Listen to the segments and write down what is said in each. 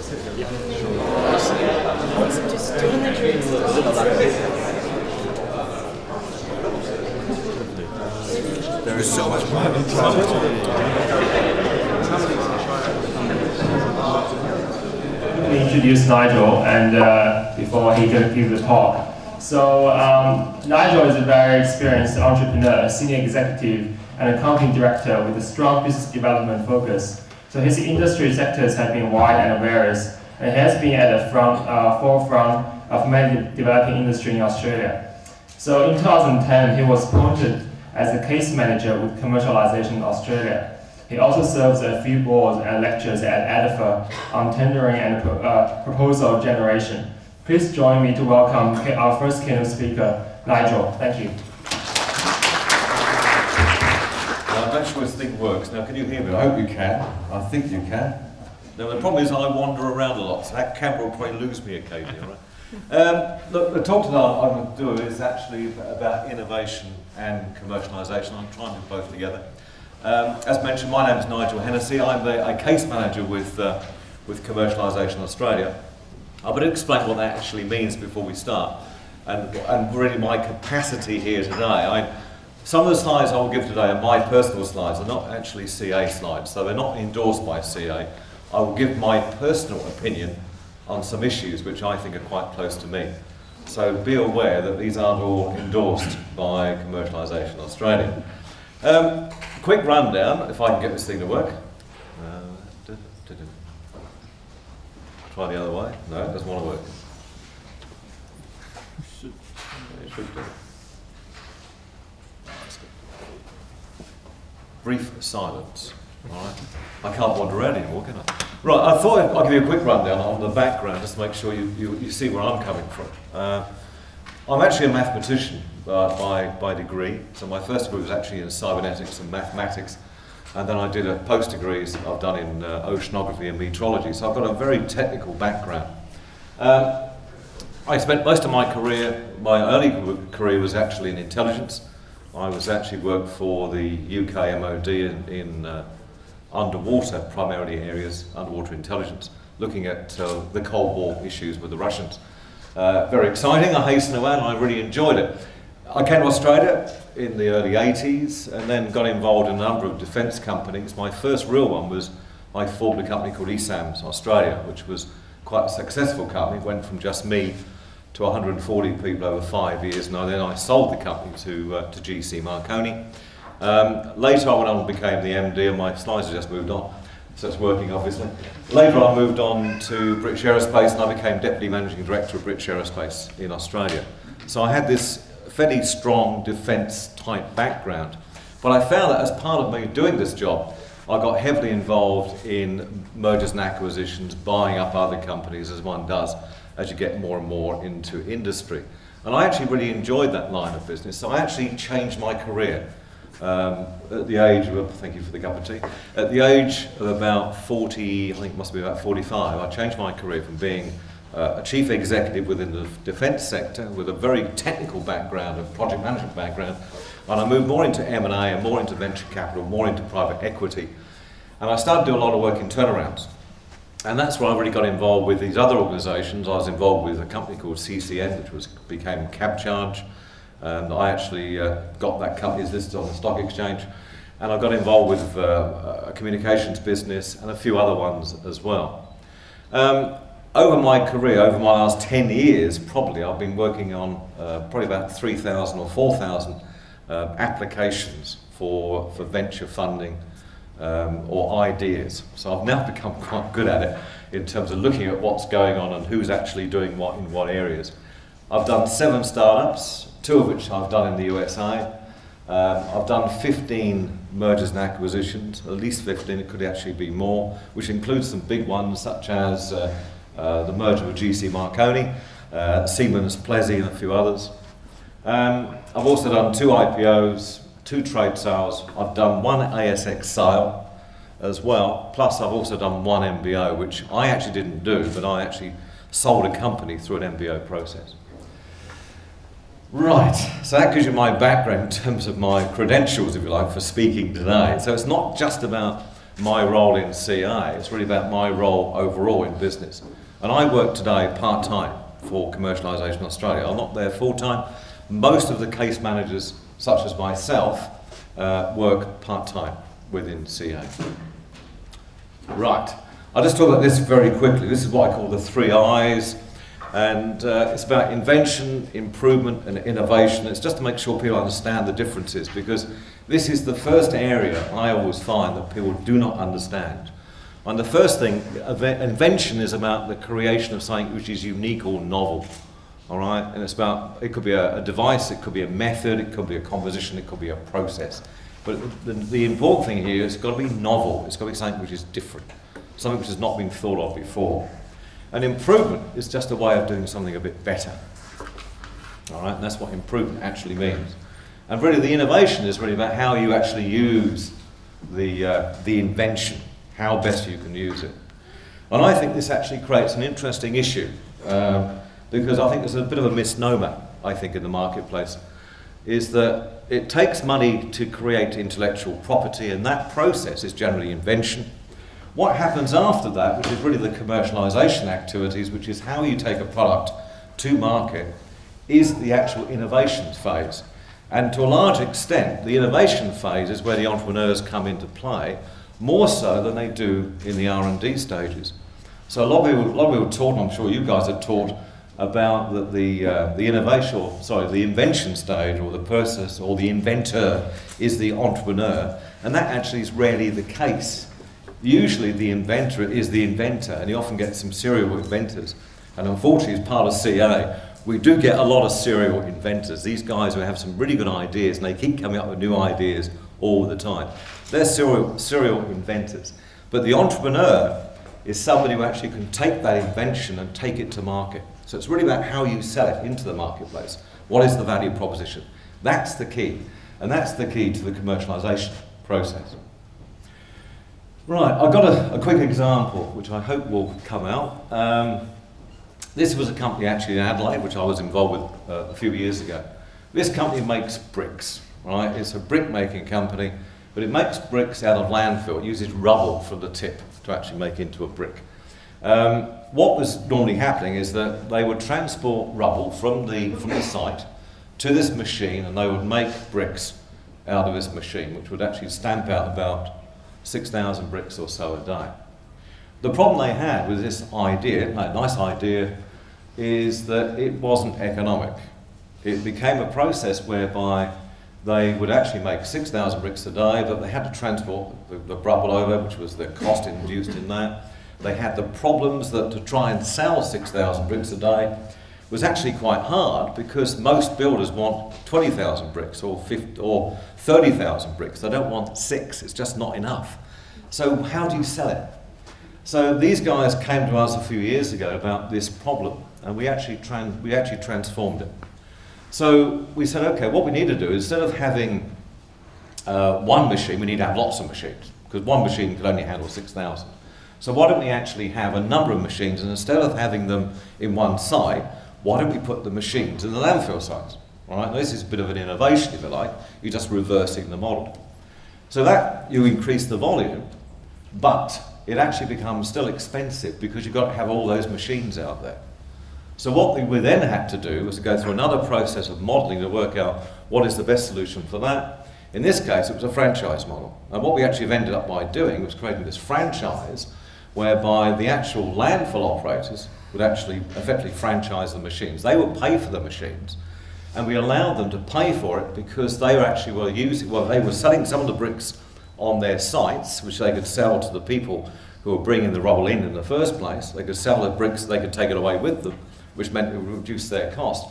Just doing the drinks. There is so much money. Introduce Nigel, and before he can give the talk. So Nigel is a very experienced entrepreneur, senior executive, and a company director with a strong business development focus. So his industry sectors have been wide and various, and he has been at the forefront of many developing industry in Australia. So in 2010, he was appointed as a case manager with Commercialization Australia. He also serves a few boards and lectures at ADFA on tendering and proposal generation. Please join me to welcome our first keynote speaker, Nigel. Thank you. I'm not sure this thing works. Now, can you hear me? I hope you can. I think you can. Now, the problem is I wander around a lot, so that camera will probably lose me occasionally, right? Look, the talk today I'm going to do is actually about innovation and commercialisation. I'm trying to do both together. As mentioned, my name is Nigel Hennessy. I'm a case manager with Commercialisation Australia. I better explain what that actually means before we start, and really my capacity here today. Some of the slides I will give today are my personal slides. They're not actually CA slides, so they're not endorsed by CA. I will give my personal opinion on some issues which I think are quite close to me. So be aware that these aren't all endorsed by Commercialisation Australia. Quick rundown, if I can get this thing to work. Try the other way. No, it doesn't want to work. It should do. Brief silence. All right. I can't wander around anymore, can I? Right, I thought I'd give you a quick rundown on the background, just to make sure you see where I'm coming from. I'm actually a mathematician by degree, so my first degree was actually in cybernetics and mathematics, and then I did a post-degrees I've done in oceanography and meteorology, so I've got a very technical background. I spent most of my career, my early career was actually in intelligence. I was actually worked for the UK MOD in underwater, primarily areas, underwater intelligence, looking at the Cold War issues with the Russians. Very exciting, I hasten to add, and I really enjoyed it. I came to Australia in the early 80s and then got involved in a number of defence companies. My first real one was I formed a company called ESAMS Australia, which was quite a successful company. It went from just me to 140 people over 5 years, and then I sold the company to GC Marconi. Later I went on and became the MD, and my slides have just moved on, so it's working obviously. Later I moved on to British Aerospace, and I became Deputy Managing Director of British Aerospace in Australia. So I had this fairly strong defence type background, but I found that as part of me doing this job, I got heavily involved in mergers and acquisitions, buying up other companies as one does as you get more and more into industry. And I actually really enjoyed that line of business, so I actually changed my career. At the age of, thank you for the cup of tea, at the age of about 40, I think it must be about 45, I changed my career from being a chief executive within the defence sector with a very technical background, a project management background, and I moved more into M&A and more into venture capital, more into private equity. And I started to do a lot of work in turnarounds. And that's where I really got involved with these other organisations. I was involved with a company called CCN, which became CabCharge. I actually got that company listed on the stock exchange. And I got involved with a communications business and a few other ones as well. Over my career, over my last 10 years, probably, I've been working on probably about 3,000 or 4,000 applications for venture funding or ideas. So I've now become quite good at it in terms of looking at what's going on and who's actually doing what in what areas. I've done 7 startups, 2 of which I've done in the USA. I've done 15 mergers and acquisitions, at least 15, it could actually be more, which includes some big ones such as the merger with GC Marconi, Siemens, Plessey and a few others. I've also done 2 IPOs, 2 trade sales. I've done 1 ASX sale as well, plus I've also done 1 MBO, which I actually didn't do, but I actually sold a company through an MBO process. Right, so that gives you my background in terms of my credentials, if you like, for speaking today. So it's not just about my role in CA. It's really about my role overall in business. And I work today part-time for Commercialisation Australia. I'm not there full-time. Most of the case managers, such as myself, work part-time within CA. Right, I'll just talk about this very quickly. This is what I call the 3 I's, and it's about invention, improvement and innovation. It's just to make sure people understand the differences, because this is the first area I always find that people do not understand. And the first thing, invention is about the creation of something which is unique or novel, all right? And it's about, it could be a device, it could be a method, it could be a composition, it could be a process. But the important thing here is it's got to be novel. It's got to be something which is different, something which has not been thought of before. And improvement is just a way of doing something a bit better. All right, and that's what improvement actually means. And really the innovation is really about how you actually use the invention, how best you can use it. And I think this actually creates an interesting issue, because I think there's a bit of a misnomer, I think, in the marketplace, is that it takes money to create intellectual property, and that process is generally invention. What happens after that, which is really the commercialisation activities, which is how you take a product to market, is the actual innovation phase. And to a large extent, the innovation phase is where the entrepreneurs come into play, more so than they do in the R&D stages. So a lot of people taught, and I'm sure you guys are taught, about the innovation, or sorry, the invention stage, or the process, or the inventor is the entrepreneur, and that actually is rarely the case. Usually the inventor is the inventor, and you often get some serial inventors. And unfortunately, as part of CA, we do get a lot of serial inventors. These guys who have some really good ideas, and they keep coming up with new ideas all the time. They're serial inventors. But the entrepreneur is somebody who actually can take that invention and take it to market. So it's really about how you sell it into the marketplace. What is the value proposition? That's the key. And that's the key to the commercialisation process. Right, I've got a quick example, which I hope will come out. This was a company actually in Adelaide, which I was involved with a few years ago. This company makes bricks, right? It's a brick making company, but it makes bricks out of landfill. It uses rubble from the tip to actually make into a brick. What was normally happening is that they would transport rubble from the site to this machine, and they would make bricks out of this machine, which would actually stamp out about 6,000 bricks or so a day. The problem they had with this idea, a nice idea, is that it wasn't economic. It became a process whereby they would actually make 6,000 bricks a day, but they had to transport the rubble over, which was the cost induced in that. They had the problems that to try and sell 6,000 bricks a day was actually quite hard, because most builders want 20,000 bricks or 30,000 bricks. They don't want 6, it's just not enough. So how do you sell it? So these guys came to us a few years ago about this problem, and we actually transformed it. So we said, okay, what we need to do, instead of having one machine, we need to have lots of machines, because one machine could only handle 6,000. So why don't we actually have a number of machines, and instead of having them in one site, why don't we put the machines in the landfill sites? All right, now this is a bit of an innovation, if you like. You're just reversing the model. So that you increase the volume, but it actually becomes still expensive, because you've got to have all those machines out there. So what we then had to do was to go through another process of modelling to work out what is the best solution for that. In this case, it was a franchise model. And what we actually ended up by doing was creating this franchise whereby the actual landfill operators would actually effectively franchise the machines. They would pay for the machines, and we allowed them to pay for it because they they were selling some of the bricks on their sites, which they could sell to the people who were bringing the rubble in the first place. They could sell the bricks, they could take it away with them, which meant it would reduce their cost.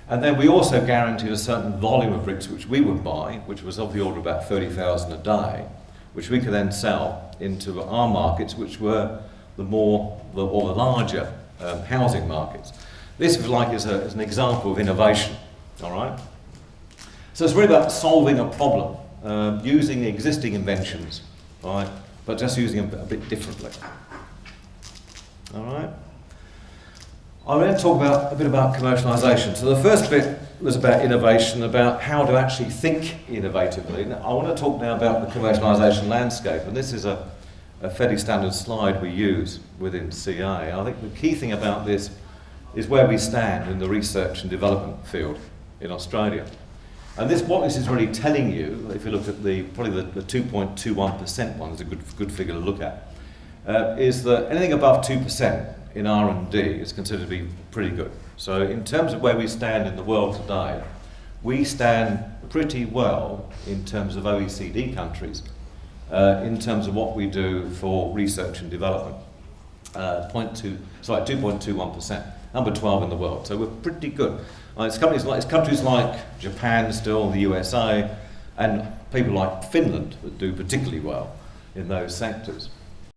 And then we also guaranteed a certain volume of bricks which we would buy, which was of the order of about 30,000 a day, which we could then sell into our markets, which were the larger housing markets. This, if you like, is an example of innovation, all right? So it's really about solving a problem, using existing inventions, all right, but just using them a bit differently, all right? I'm going to talk a bit about commercialisation. So the first bit was about innovation, about how to actually think innovatively. Now, I want to talk now about the commercialisation landscape, and this is a a fairly standard slide we use within CA. I think the key thing about this is where we stand in the research and development field in Australia. And what this is really telling you, if you look at probably the 2.21% one is a good figure to look at, is that anything above 2% in R&D is considered to be pretty good. So in terms of where we stand in the world today, we stand pretty well in terms of OECD countries, in terms of what we do for research and development. 2.21%, number 12 in the world. So we're pretty good. It's countries like Japan still, the USA, and people like Finland that do particularly well in those sectors.